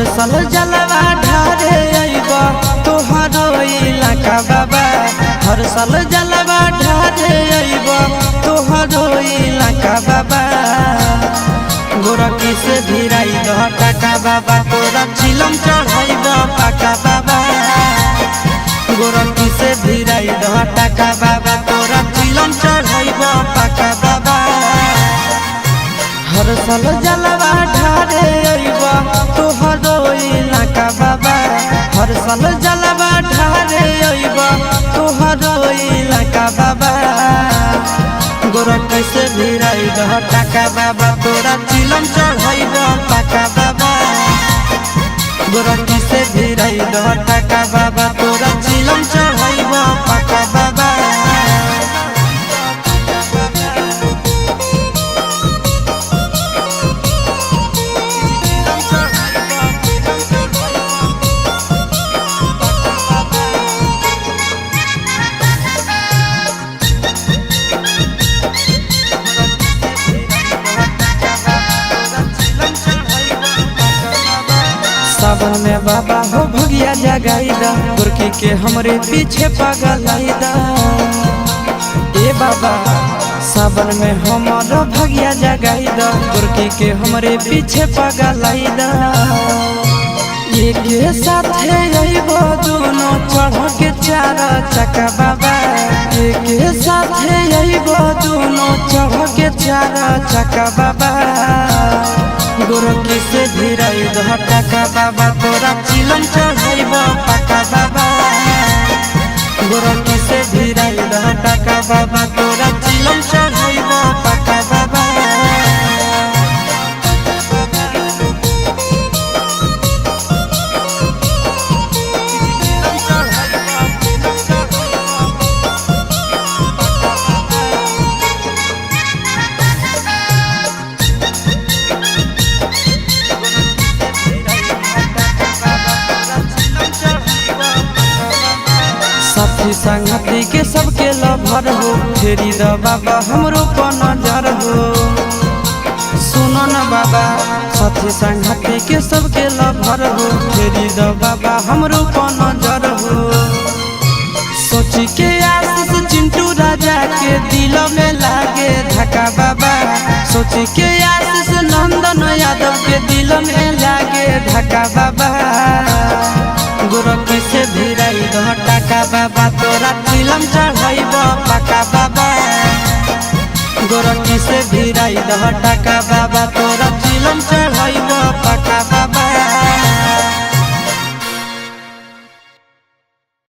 हर साल जलवा ढारे अइबा तोहरो इलाका बाबा। हर साल जलवा ढारे अइबा तोहरो इलाका बाबा। गोरखी से भिराई दह टाका बाबा तोरा चिलम चढ़ाइब पाका बाबा। गोरखी से भिराई दह टाका बाबा तोरा चिलम चढ़ाइब पाका बाबा। हर साल जलवा ढारे अइबा तोहरो इलाका बाबा। हर साल जलवा ढारे अइबा तोहरो इलाका बाबा। गोरखी से भिराई दह टाका बाबा तोरा चिलम चढ़ाइब पाका बाबा। गोरखी से भिराई दह टाका बाबा तोरा चिलम चढ़ाइब पाका बाबा। सावन में बाबा हो भगिया जगाईदा गोरखी के हमरे पीछे पगलाईदा। ए बाबा सावन में हमारा भगिया जगाईदा गोरखी के हमरे पीछे पगलाईदा। एक साथे अइबो दोनों चढ़ के चार चक्का बाबा। एक साथे अइबो दोनों चढ़ के चार चक्का बाबा। गोरखी से भिराई दह टाका बाबा तोरा चिलम चढ़ाइब पाका बाबा। गोरखी से भिराई दह टाका बाबा तोरा चिलम चढ़ाइब पाका बाबा। साथी संगती के सबके लभर हो फेरी द बाबा हमरो पर नजर हो। सुनो न बाबा साथी संगती के सबके लभर हो फेरी द बाबा हमरो पर नजर हो। सोची के आशीष चिंटू राजा के दिल में लागे धक्का बाबा। सोची के आशीष नंदन यादव के दिल में लागे धक्का बाबा। गोरखी से भिराई दह टाका बाबा तोरा चिलम चढ़ाइब पाका बाबा। गोरखी से भिराई दह टाका बाबा